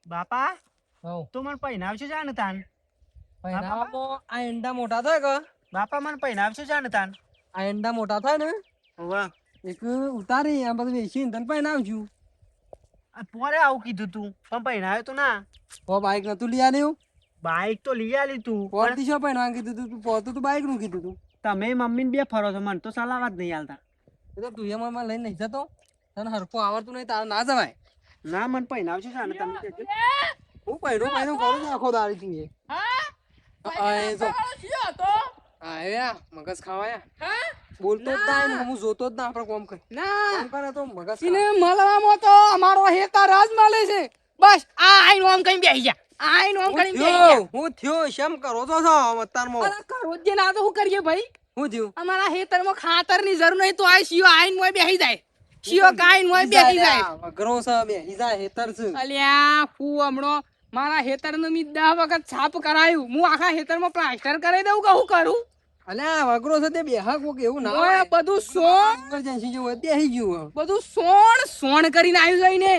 બાપા હવ તું મને પહેરાવશે જાને તાન. પહેરાવામાં આ એંડા મોટા થાય કે બાપા મને પહેરાવશે જાને તાન. આ એંડા મોટા થાય ને હોવે. એક ઉતારી આ બધું વેચીને તને પહેરાવશું. આ પોરે આવું કીધું તું પણ પહેરાવ્યો તો ના. તો બાઈક નતું લઈ આલ્યું બાઈક તો લઈ આલી તું પણ પોરથી શું પહેરવાનું કીધું તું પોતું તું બાઈક નું કીધું તું તમે મમ્મી ને બે ફરો છો મને તો સલાવા જ નહીં આલતા. એ તો તું એમાં લઈને નહીં જતો તને હરખું આવડતું નહીં તારે ના જવાય. ના મને પહેરાવશે જાને તમે કહેજો. હું પહેરું કરું છું આખો દાડી તું એ આયા મગજ ખાવાયા બોલતો જ ના હું જોતો જ ના આપણે કોમ કર કોમ કરે તો મગજ એને મળવામાં તો અમારો હેતર જ મળે છે. બસ આ આઈન ઓમ કઈ બેહી જા. આ આઈન ઓમ કઈ બેહી જા. હું થયો શેમ કરો છો અત્યારમાં અરે કરો જે ના તો શું કરીએ ભાઈ? હું થયું અમારા હેતરમાં ખાતરની જરૂર નહીં તો આ શિયો આઈન મોય બેહી જાય. શિયો કાઈન મોય બેહી જાય. અઘરો છે બે ઈજા હેતર છે અલ્યા ફૂ હમણો મારા હેતરનું મી 10 વખત સાફ કરાયું. હું આખા હેતરમાં પ્લાસ્ટર કરાવી દઉં કે હું કરું? અલ્યા અઘરો છે તે બેહા કોક એવું ના ઓય બધું સોણ ઇમરજન્સી જેવું બેહી ગયું બધું સોણ કરીને આવ્યું જાય ને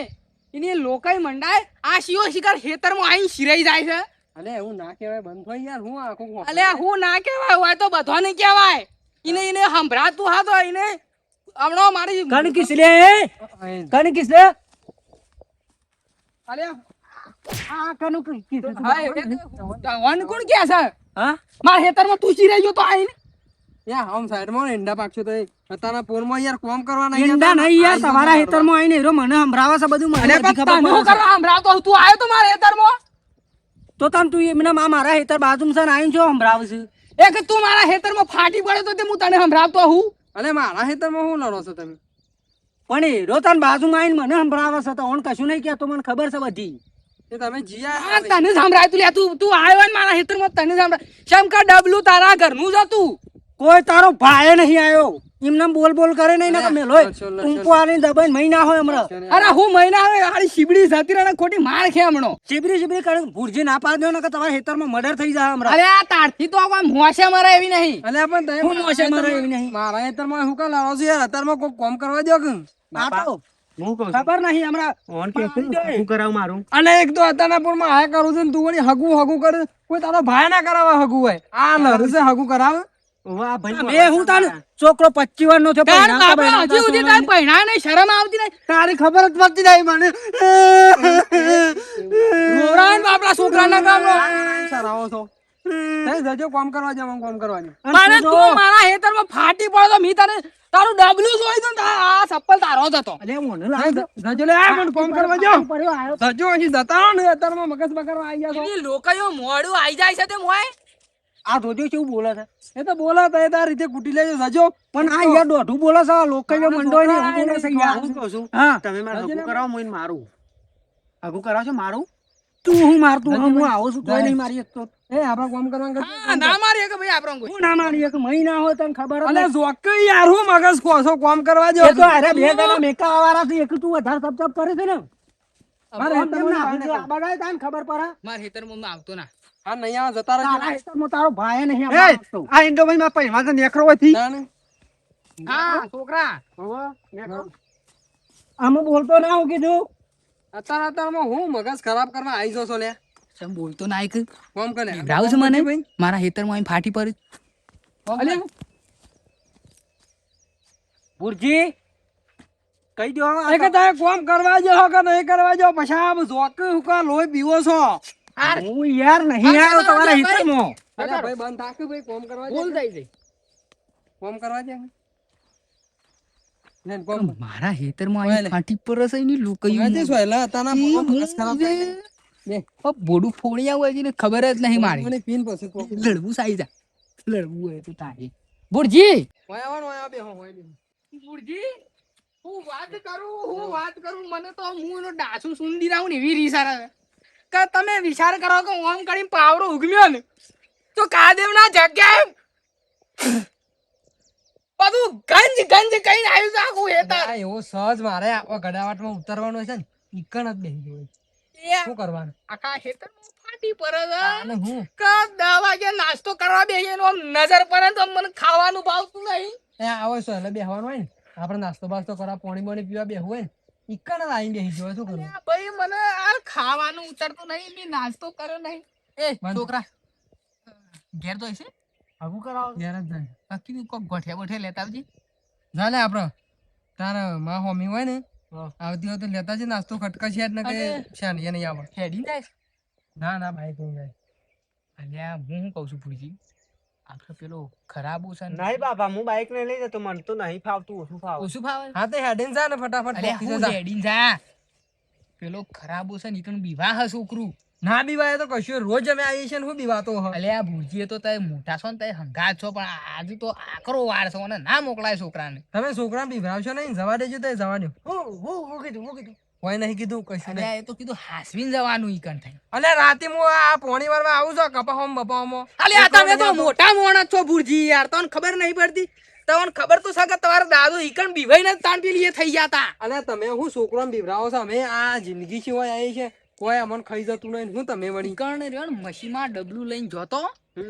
એને લોકાઈ મંડાય આ શિયો શિકાર હેતરમાં આઈને શિરાઈ જાય છે. અલે એવું ના કહેવાય બંધ થઈ યાર હું આખું અલ્યા હું ના કહેવાય હોય તો બધો નહીં કહેવાય. એને સંભળાતું હા તો એને હમણો મારી કણ કિસલે કણ કિસલે અલ્યા આ કનું કિસલે વન કોણ કે છે? હા મારા હેતરમાં તું શિરાઈ ગયો તો આઈને યાર આમ સાઈડમાં એંડા પાકશો તો અત્યારના પોરમાં યાર કોમ કરવાના ઈંડા નહીં યાર તમારા હેતરમાં આઈને હીરો મને સંભળાવે છે બધું મને અને બધી તને ખબર હું પડે છે. કરવા સંભળાવતો તું આવ્યો તો મારા હેતરમાં તો તમ તું એમને મારા હેતર બાજુમાં છે ને આઈને જો સંભળાવે છે. એક તું મારા હેતરમાં ફાટી પડ્યો તો તે હું તને સંભળાવતો હું. અલે મારા હેતરમાં હું લડો છો તમે પણ હીરો તને બાજુમાં આઈને મને સંભળાવે છે તો ઓણ કશું નહીં કહેતો મને ખબર છે બધી. એ તમે જીયા આ તને સંભળાય તું લે તું આવ્યો ને મારા હેતરમાં તને સંભળાય શંકર ડબલું તારા ઘરનું જ હતું. કોઈ તારો ભાઈ નહીં આવ્યો એમને બોલ કરે નહીં ને તમે લોય ટૂંકો આની દબાઈને મહિના હોય હમણાં. અરે હું મહિના હવે આડી શીબડી જતી રહે ખોટી માર ખે હમણો. શીબરી કરે ભુરજી ના પાડ દો ને કે તમારા હેતરમાં મર્ડર થઈ જાય હમણાં. અરે આ તારથી તો કોઈ મોશે મરે એવી નહીં. અલે પણ તમે હું મોશે મારે એવી નહીં. મારા હેતરમાં હું કા લાવો છો યાર અત્યારમાં કોઈ કોમ કરવા દો કે આ તો ખબર નહીં હમણાં ઓન કે હું કરાવ મારું. અને એક તો અત્યારના પોરમાં આ કરું છું ને તું વળી હગું કરે કોઈ તારો ભાઈ ના કરાવે હગું હોય આ લડશે હગું કરાવે વાહ ભાઈ બે હું તાર છોકરો 25 નો થયો તાર બાપા હજી સુધી તાર પૈણા નહીં શરમ આવતી નહીં. તારી ખબર જ પડતી નહીં મને. રોરાન બાપડા છોકરાના ગામનો સરાવો છો તમે જજો કોમ કરવા જાવ કોમ કરવાની મને તું મારા હેતરમાં ફાટી પડ્યો તો મી તને તારું ડબલું જોઈ દઉં આ ચપ્પલ તારો જ હતો. અલે મને લાગે જજો લે આ પણ કોમ કરવા જાવ પડ્યો આવ્યો જજો અહીં જતા રહો ને અત્યારમાં મગજ બગાડવા આવી ગયા છો એની લોકોયો મોડું આઈ જાય છે તે મોય આ ધોજો કેવું બોલે છે. એ તો બોલા તો એ તાર રીતે કુટી લેજો જજો પણ આ યાર દોઢું બોલે છે લોકો મંડોય ને હું બોલે છે યાર. હું કહું છું હા તમે મારે હગું કરાવો હું એને મારું હગું કરાવશો મારું તું હું મારતું હું આવું છું કોઈ નહીં મારી એક તો એ આપડે કોમ કરવાનું હા ના મારી કે ભાઈ આપણો કોઈ હું ના મારી એક મહિના હોય તને ખબર અલે જોક યાર હું મગજ ખોસો કોમ કરવા જો એ તો અરે બે જણા મેકા વાળા છે એક તું વધારે તપ કરે છે ને મારે કેમ ના આવે? આ બધાય તને ખબર પડે મારા હેતરમાં આવતો ના. હા નહીં આ જતા રહો તારા હેતરમાં તારો ભાઈ નહીં આવતો. આ ઇન્ડો ભાઈ માં પૈવા તો નેકરો હોતી હા છોકરા આમાં બોલતો ના હું કીધું અત્યારમાં હું મગજ ખરાબ કરવા આવી જશો લે સમ બોલતો ના એક કોમ કરે રાવ છે મને મારા હેતરમાં આઈને ફાટી પડી. અલે ભુરજી કહી દો એ કે તમે કોમ કરવા જો કે નહીં કરવા જો પછી આ જોક હુકા લોહી પીવો છો હું યાર નહીં આવ્યો તમારા હિતમાં. અરે ભાઈ બંધ થાક ભાઈ કોમ કરવા બોલ દે દઈ દે. કોમ કરવા દે ને કોમ મારા હેતરમાં આઈને ફાટી પડે છે એની લોકોયો આજે સોયલા તાના મગજ ખરાબ થાય બે બોડું ફોડિયા હોય છે ને ખબર જ નહીં મારી. મને પીન પછી કોમ લડવું સાઈ જા લડવું હોય તો તારે બુરજી ઓય આવણ ઓય બે હો ઓય બે બુરજી હું વાત કરું મને તો હું એનો ડાસુ સુંદી રાઉં ને એવી રીસ આવે કે તમે વિચાર કરો કે ઓમ કરીને પાવરો ઉગમ્યો ને તો કાદેવના જગ્યાએ બધું ગંજ કઈને આવ્યું છે આખું હેતર. આ એવો સહજ મારે આ ગડાવાટમાં ઉતરવાનો છે ને ઈકણ જ બેહી ગયો એ શું કરવાનું આખા હેતરમાં ફાટી પડે છે અને હું કે 10 વાગે નાસ્તો કરવા બેહીએ ને આમ નજર પડે તો મને ખાવાનું ભાવતું નહીં. એ આવો સોયલા બેહવાનું હોય ને આપણે નાસ્તો બાસ્તો કરવા પાણી પાણી પીવા બેહવું હોય ને ઈકણ લાઈન બેસી ગયો શું કરું અલ્યા ભાઈ મને આ ખાવાનું ઉતરતું નહીં મેં નાસ્તો કર્યો નહીં એ બંધ. છોકરા ઘેર તો હશે આગું કરાવો ઘેર જ જાય બાકી કોક ગોઠે બોઠે લેતા આવજે જા લે આપડે તારા માં હોમી હોય ને હા. આવતી હોય તો લેતા છે નાસ્તો ખટકા છે ને કે અરે. શાન એ નહીં આવે હેડી જાય ના ના ભાઈ તું જાય અલ્યા હું શું કહું છું ભુરજી આપણે પેલો ખરાબ છે ને નહીં બાપા હું બાઈક ને લઈ જતો મને તો નહીં ફાવતું ઓછું ફાવ ઓછું ફાવે હા તો હેડીને જા ને ફટાફટ અલ્યા પોકી હું જા. હેડીને જા પેલો ખરાબ છે ને ઈ કણ વિવાહ હે છોકરું ના બીવાય તો કશું રોજ અમે આવીએ છીએ ને હું બીવાતો હ અલ્યા ભુરજી તો તમે મોટા છો ને તમે હંગાત છો પણ આજુ તો આકરો વાર છો અને ના મોકલાય છોકરાને તમે છોકરાને બીવરાવશો નહીં જવા દેજો તો જવા દો હું કીધું કોઈ નહીં કીધું કશું નહીં અલ્યા એ તો કીધું હાસવીને જવાનું ઈ કણ થાય અલે રાતે હું આ પોણી વારમાં આવું છું કપાહોમ બપાહોમાં અલ્યા તમે તો મોટા મોણા છો ભુરજી યાર તમને ખબર નહીં પડતી તમને ખબર તો છે કે તમારા દાદો ઈ કણ બીવાઈને જ તાણ પેલી એ થઈ ગયા તા અલે તમે હું છોકરાને બીવરાવો છો અમે આ જિંદગી સિવાય આવી છે કોઈ અમને ખાઈ જતું નહીં હું તમે વળી ઈકણ રહ્યો ને મશીમાં ડબલું લઈને જોતો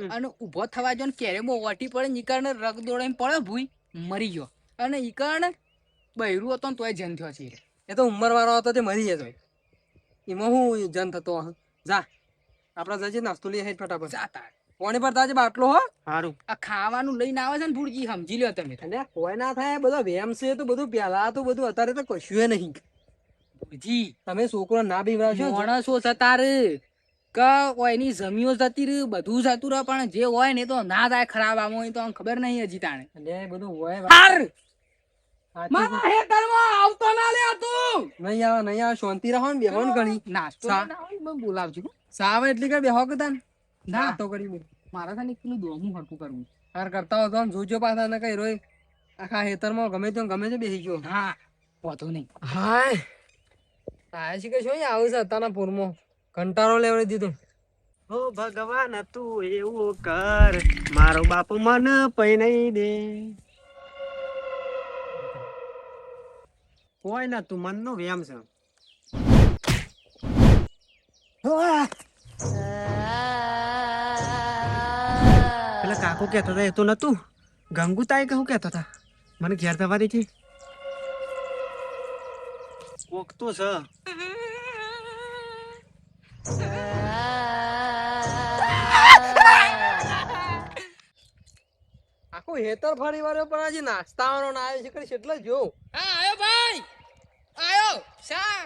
અને ઊભો થવા જો ને કેરેમો વટી પડે ને ઈકણ રગ દોડાઈને પડે ભૂઈ મરી ગયો અને ઈકણ બૈરું હતો ને તોય જન થયો છે એ તો ઉંમર વાળો હતો તે મરી જતો એમાં હું જન થતો હં. જા આપડા જજે નાસ્તો લઈ હેઠ ફટાફટ જાતા પોણી પર તાજે બાટલો હો સારું આ ખાવાનું લઈને આવે છે ને ભુરજી સમજી લ્યો તમે અને કોઈ ના થાય બધો વેમ છે તો બધું પેલા તો બધું અત્યારે તો કશું નહીં ભુરજી તમે છોકરો ના બીવરાવશો માણસો જતા રે કે કોઈની જમીઓ જતી રે બધું જતું રહે પણ જે હોય ને એ તો ના થાય ખરાબ આમ હોય તો આમ ખબર નહીં હજી તાણે અને એ બધું હોય હાર સાચું મારા હેતરમાં આવતો ના લે તું નહીં આવે શાંતિ રહો ને બેહો ને ઘણી નાસ્તો સા- લઈને આવો ને મને બોલાવજો હો. સાવ એટલી કઈ બેહો કે તાન ના. વાતો કરી બોલ. મારા છે ને પેલું દોમું હરકું કરવું હાર કરતા હો તો આમ જોજો પાછા ને કઈ રોય આખા હેતરમાં ગમે તો ગમે તે બેસી ગયો હા વાંધો નહીં હાય આયા છે કે શું આવું છે અત્યારના પૂરમાં કંટાળો લેવડી દીધો હો ભગવાન તું એવું કર મારો બાપ મન પૈનાઈ દે કોઈ ના તું મન નો વ્યામ છે પેલા કાકો કેતો હતા એ તો નતું ગંગુ તાઈ કહું કેતો હતા મને ઘેર થવા દે છે કોક તો છે આખું હેતર ફરી વાળો પણ આજે નાસ્તા વાળો ના આવ્યો છે કે એટલે જો હા આયો ભાઈ આયો સા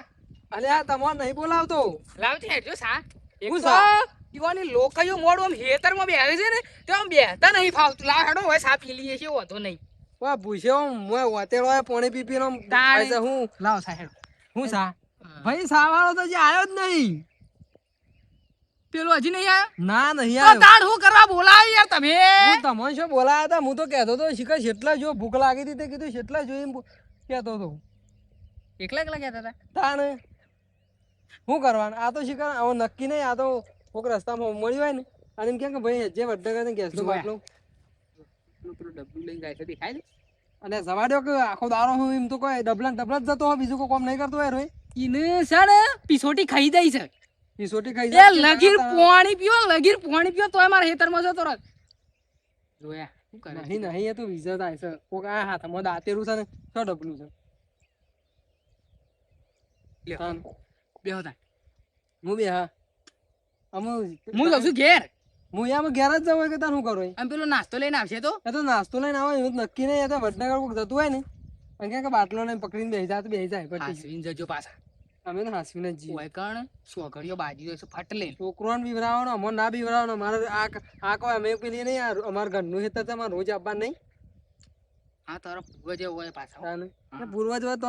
અલે આ તમારે નહીં બોલાવતો લાવતી હેડજો સા હું એક સા? તો ઈવાની લોકઈઓ મોડું આમ હેતરમાં બેસે છે ને તો આમ બેહતા નહીં ફાવતું લાવ હેડો હવે સા પી લઈએ છે વાંધો નહીં વા પૂછ્યો મોય વાતેડો આય પોણી પી પીનો તાણે. આય હું લાવ સા હેડો હું સા ભાઈ સા વાળો તો જે આવ્યો જ નહીં પેલું હજી નહીં આયો ના નહીં તો આવ્યો તાણ હું કરવા બોલાવી યાર તમે હું તમને શું બોલાયા હતા હું તો કહેતો હતો શિખર જેટલા જો ભૂખ લાગી હતી તે કીધું જેટલા જોઈ કહેતો હતો એકલા એકલા કહેતા હતા તાણે શું કરવાનું આ તો શિખર હવે નક્કી નહીં આ તો કોઈક રસ્તામાં મળી હોય ને અને એમ કે ભાઈ જે વડે કરે ગેસનો જોયા. બાટલો પેલું ડબ્બુ લઈને જાય છે દેખાય છે અને જવા દો કે આખો દારો હું એમ તો કોઈ ડબલા ને ડબલા જ જતો હોય બીજું કોઈ કામ નહીં કરતો હોય રોય ઈને છે ને પિસોટી ખાઈ જાય છે ઈ સોટી ખાઈ એ જાય લગીર પાણી પીઓ તોય મારા હેતરમાં જતો રહે જોયા શું કરે છે? નહીં નહીં એ તો વિઝા થાય છે કોક આ હાથમાં દાંતેરું છે ને તો ડબલું છે લ્યો, તાન. બેહો તાણ. હું બે હા અમે હું જાઉં છું ઘેર હું યાર ઘેર જ જવું હોય કે તાર શું કરું આમ પેલો નાસ્તો લઈને આવશે તો એ તો નાસ્તો લઈને આવે એવું જ નક્કી નહીં એ તો વડનગર કોક જતું હોય ને અને કે બાટલો લઈને પકડીને બેસી જાય તો બેસી જાય પછી હાસવીને જજો પાછા અમે તો હાસવીને જ જઈએ ઓય કણ સોઘડીઓ બાજી હોય છે ફટ લઈને છોકરોને બીવરાવવાનો અમને ના બીવરાવવાનો મારે આ કોઈ અમે પેલી નહીં આ અમારા ઘરનું હેતર છે અમારે રોજ આવવાનું નહીં હા તારો પૂર્વજ એવો હોય પાછા તાને. એ પૂર્વજ હોય તો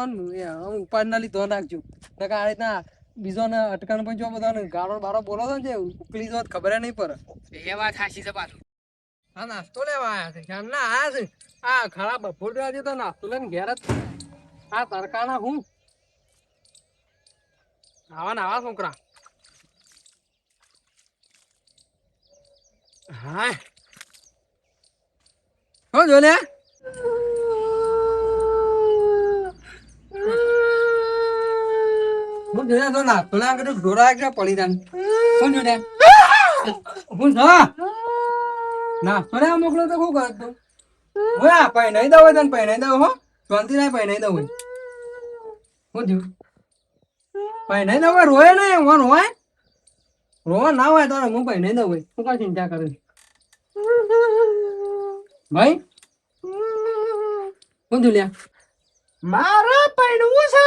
ઉપાડ ના લીધો નાખજો નકર આ રીતના બીજો ને અટકાણ પણ જો બધાને ગાળો બારો બોલો છો ને જે ઉકલી જો ખબર નહીં પડે એ વાત હાસી છે પાછું હા નાસ્તો લેવા આવ્યા છે ક્યારના આયા છે આ ખરા બપોર આજે તો નાસ્તો લઈને ઘેર જ આ તડકાના હું આવા છોકરા હા હો જો લે હું જોયા તો નાસ્તો લેવા કીધું ઢોરા કે પડી જાય હું જોડ્યા હું ના નાસ્તો લેવા મોકલો તો શું કરત તું હું આ પૈણાઈ દઉં તને પૈણાઈ દઉં હો શાંતિ ના પૈણાઈ દઉં હું થયું પહેણાઈ દઉં હોય, રોય નહીં એમાં રોય રોવા ના હોય તો હું પહેણાઈ દઉં હોય શું કાંઈ ચિંતા કરે ભાઈ શું થયું લ્યા મારે પૈણવું છે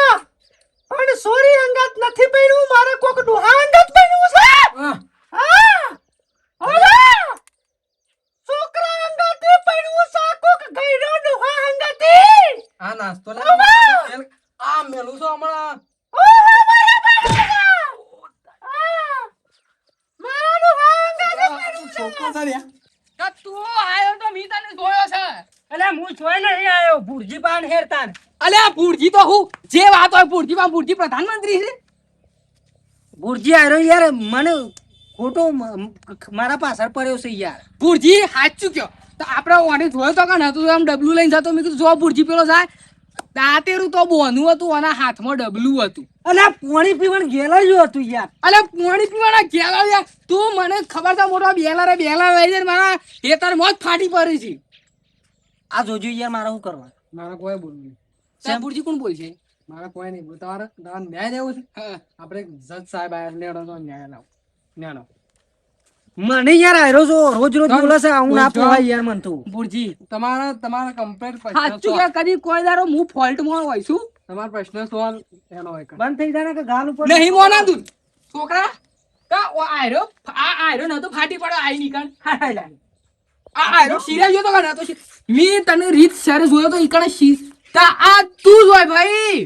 પણ સોરી અંગાત નથી પૈણવું મારે કોક ડોહા અંગાત પૈણવું છે હા હા હવે છોકરા અંગાતે પૈણવું છે કોક ગઈરો ડોહા અંગાતે આ નાસ્તો લે આ મેલું છો હમણાં છોકરો છે લ્યા. તો તું આયો તો મી તને જોયો છે. અલે હું જોઈ નહીં આયો ભુરજી પાન હેરતાન અલ્યા ભુરજી તો હું જે વાત હોય ભુરજી પ્રધાનમંત્રી છે. ભુરજી આયો યાર મને ખોટો મારા પાછળ પડ્યો છે યાર ભુરજી સાચું કયો તો આપણે ઓને જોયો તો કે નતું આમ ડબલું લઈને જતો મેં કીધું જો ભુરજી પેલો જાય દાંતેરું તો બોનું હતું અને હાથમાં ડબલું હતું. અલે પાણી પીવાનું ગેલા જ હતું યાર અલે પાણી પીવાના ગેલા યાર તું મને ખબર છે મોટો બેલા લઈ જાય મારા હેતર મોત ફાટી પડી છે. આ જોજો યાર મારે શું કરવા મારે કોઈ બોલવું નહીં. સાહેબ ભુરજી કોણ બોલશે? મારે કોઈ નહીં બોલ તમારે ન્યાય દેવો છે હા. આપણે જજ સાહેબ આયા લેડો તો ન્યાય લાવો ન્યાનો મને યાર આયરો છો રોજ રોજ બોલે છે હું ના પોવાય યાર મન તો ભુરજી તમારા કમ્પ્લેટ સાચું કે કદી કોઈ દારો હું ફોલ્ટમાં હોય છું તમારો પ્રશ્ન સવાલ એનો હોય બંધ થઈ જાય ને કે ગાલ ઉપર નહીં મોના તું છોકરા કા ઓ આયરો ન તો ફાટી પડ્યો આઈ નીકળ આયરો સિરિયસ જો તો કે ન તો મી તને રીત સર જોયો તો ઈકણે સી તા આ તું જ હોય ભાઈ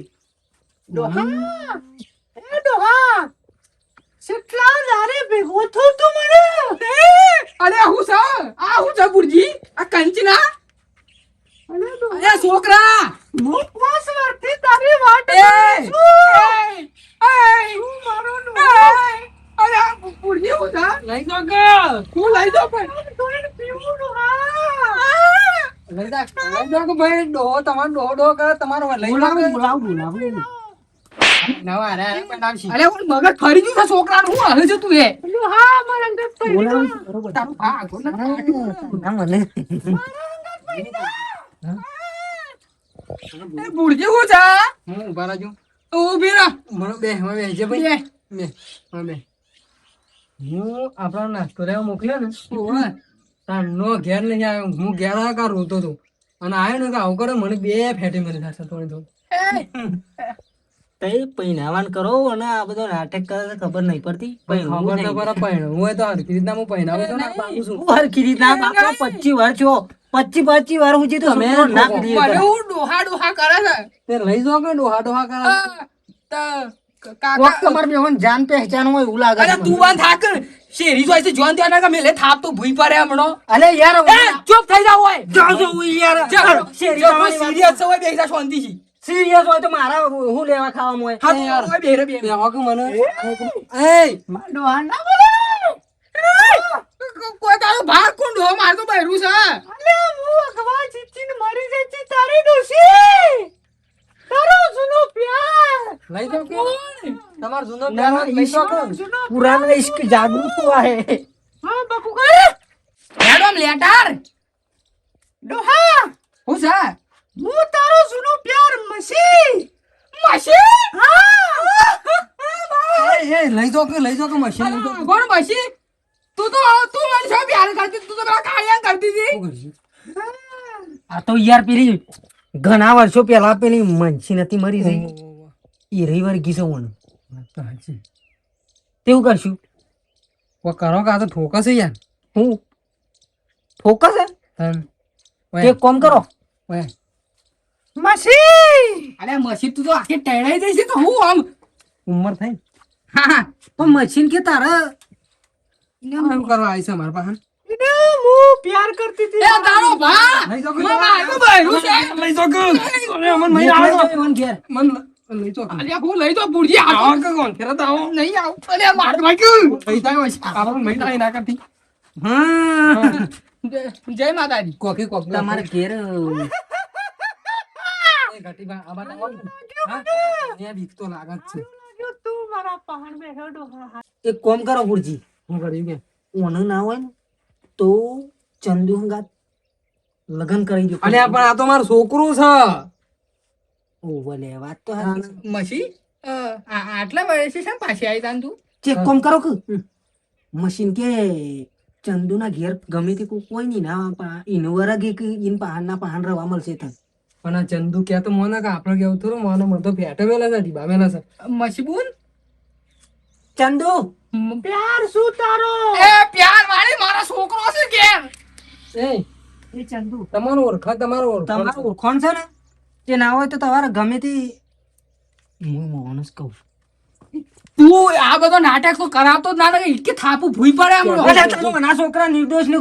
ડોહા એ ડોહા કેટલા દારે ભેગો થો તું મને અરે હું છે આ હું છે ભુરજી આ કંચના અરે છોકરા મુખવાસ વર્તી તારી વાટ એ જોઉં તું મારો નો અરે આ ભુરજી હું છે લઈ દો કે હું લઈ દો પણ છું પીવું ડોહા લઈ જા કે ભાઈ ડોહો તમારો ડોહો કરે તમારો લઈ બોલાવ નવા રે બનાવશી અરે હું મગજ ફરી ગયું છે છોકરાનું હું હલે છે તું એ ડોહા મારા અંદર બોલાવ બરોબર તારું ભાગ ના મને એ ભુરજી હું છે હું ઉભા રહેજો ઊભી રહો મને બે હવે બેસજે ભાઈ બે હવે હું આપણો નાસ્તો લેવા મોકલ્યો ને ઓય તારનો ઘેર નહીં આવ્યો હું ઘેર આવ્યા કા રોતો હતો અને આવ્યો ને કે આવું કરે મને બે ફેટી મળી થશે થોડી થોડી તઈ પહેનાવાન કરો અને આ બધો નાટક કરે છે ખબર નહીં પડતી ખબર તો પડે પહેણું હોય તો હરખી રીતના હું પહેણાવું તો ના પાડું છું હું હરખી રીતના બાપા 25 વર્ષ છો 25 વાર હું તો તમે છોકરો ના કરી મને હું ડોહા કરે છે તે લઈ જાઓ કે ડોહા કરે તો કોક તમાર બેવન જાન પહેચાન હોય એવું લાગે અરે તું વાન થાક શેરી જોઈ છે જોન ત્યાં ના મેલે થાપ તો ભૂઈ પડે હમણો અલે યાર એ ચૂપ થઈ જાવ હોય જાવ જો યાર શેરી જવાની વાત સિરિયસ છે હોય બેસા શાંતિ થી સિરિયસ હોય તો મારા હું લેવા ખાવામાં હોય હા યાર હોય બેરે બે બેહો કે મને એ માંડો ના બોલે કોઈ તારો ભાગ કોણ ડો માર તો બહેરું છે અલે હું અગવા ચીચીને મરી જાય છે તારી ડોશી તારો જૂનો પ્યાર લઈ જાઓ કે તમાર જૂનો પ્યાર લઈ જાઓ કે પુરાના ઇશ્ક જાગૃત हुआ है हां बापू का મેડમ લેટર डोहा હું છે હું તારો જૂનો પ્યાર મસી એ લઈ જાઓ કે મશીન લઈ જાઓ કોણ મસી તું મને શું પ્યાર કરતી તું તો પેલા કાળિયા કરતી હતી શું કરશું આ તો યાર પેલી ઘણા વર્ષો પહેલા પેલી મનસી નથી મરી ગઈ એ રહી વર્ગી છે હું સાચી તેવું કરશું ઓ કરો કે આ તો ઠોકસ છે યાર હું ફોકસ હે તન તે કોમ કરો ઓય મસી અરે મસી તું તો આખી ટેણાઈ જઈ છે તો હું આમ ઉંમર થઈ હા પણ મશીન કે તારા એમ કરવા આવી છે મારા પાસે હું પ્યાર કરતી હતી એ તારો ભા લઈ જાઓ કે મારા આખું બહેરું છે લઈ જાઓ કે અરે મન નહીં આવે ઘેર મન લઈ જાઓ કે અરે હું લઈ તો બુઢી આવો આવો કે કોણ ફેરત આવો નહીં આવ અરે માર ભાગ્યું લઈ જાઓ આપણે મહિના ના કરતી હા જય માતાજી કોકી કોક તમારે ઘેર એ ઘટી બા આ બાટા કોણ હા એ બીક તો લાગત છે એક કોમ કરો ગુરજી હું કર્યું કે ઓનું ના હોય ને તો ચંદુ હંગાત લગન કરી દો અને પણ આ તો મારું છોકરું છે ઓ ભલે વાત તો હાચી. મસી આટલા વર્ષે છે પાછી આવી તાન તું ચેક કોમ કરો કે મશીન કે ચંદુના ઘેર ગમે તે કોઈ નહીં ના ઈનો વરગ એક ઈન પહાડના પહાડ રવા મળશે તને પણ આ ચંદુ ક્યાં તો મોને કે આપણે કેવું થોડું મોને મને તો ફેટે વેલા છે ઢીબા મેલા છે મશબૂન ચંદુ પ્યાર શું તારો એ પ્યાર વાળી મારા છોકરો છે ઘેર એ એ ચંદુ તમારું ઓળખા તમારું તમારું ઓળખાણ છે ને જે ના હોય તો તમારે ગમે તે હું માણસ કહું તું આ બધો નાટક તો કરાવતો જ ના લાગે કે થાપું ભૂઈ પડે આમ અરે ચલો ના છોકરા નિર્દોષ ને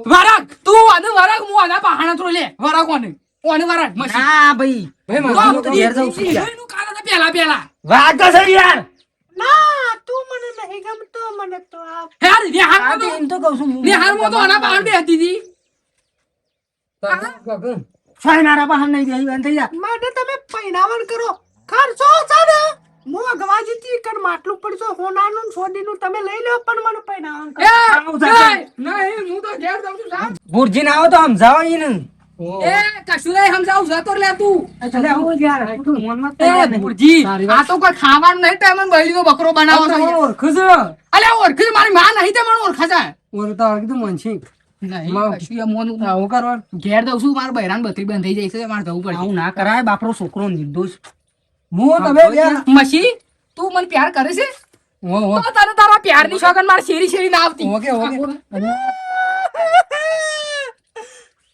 વરાગ તું અને વરાગ હું આના પહાણા તો લે વરાગ કોને કોને વરાગ મશી ના ભાઈ ભાઈ તો મારું તો ઘેર જાઉં છું યાર. એનું કારણ છે પેલા વાત તો સર યાર ના તું મને નહીં ગમતો મને તો આ હેર નિહાર આ તો તો એમ તો કહું છું નિહાર મો તો આના પહાડ હતી દી ફાઈનારા બહાર નહીં ગઈ બંધ થઈ જા માટે તમે પૈણાવણ કરો ખર્ચો છે ને હું અગવાજીથી કણ માટલું પડશો હોનાનું ને સોડીનું તમે લઈ લો પણ મને પૈણાવણ કરો નહીં હું તો ઘેર જાઉં છું સાહેબ ગુરજી ના આવો તો સમજાવો ઈને એ કશું નહીં સમજાવું જતો લે તું એટલે હું યાર તું મનમાં એ ભુરજી આ તો કોઈ ખાવાનું નહીં તો મને બૈરીનો બકરો બનાવો છો ઓળખું છે અલ્યા ઓળખે છે, મારી માં નહીં તે મને ઓળખા છે ઓળખતા કીધું મનસી નહીં કશું એમ મોનું આવું કરવાનું ઘેર દઉં છું મારે બૈરાન બત્રી બંધ થઈ જાય છે મારે જવું પડે આવું ના કરાય બાપરો છોકરો નિર્દોષ હું તમે યાર મસી તું મને પ્યાર કરે છે ઓ તો તને તારા પ્યારની શોખન મારે શેરી શેરી ના આવતી ઓકે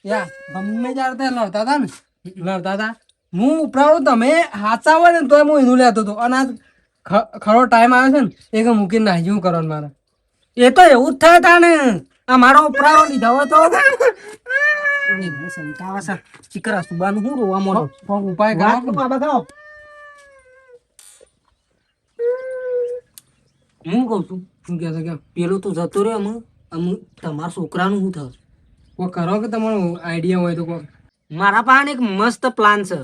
યા ગમે ત્યારે તે લડતા હતા ને લડતા હતા હું ઉપરાળું તમે હાચા હોય ને તોય હું એનું લેતો હતો અને આ ખરો ટાઈમ આવ્યો છે ને એ કે મૂકીને નાહી જવું કરવાનું મારે એ તો એવું જ થાય તા ને આ મારો ઉપરાળો લીધો હોય તો સંતાવા સા ચીકરા સુબાનું હું રોવા મોડો કોક ઉપાય વાત કરો તો આ બતાવો હું કહું છું શું કહે છે કેમ પેલો તો જતો રહ્યો અમે તમારા છોકરાનું શું થયું કોઈ કરો કે તમારો આઈડિયા હોય તો કોઈ મારા પાસે એક મસ્ત પ્લાન છે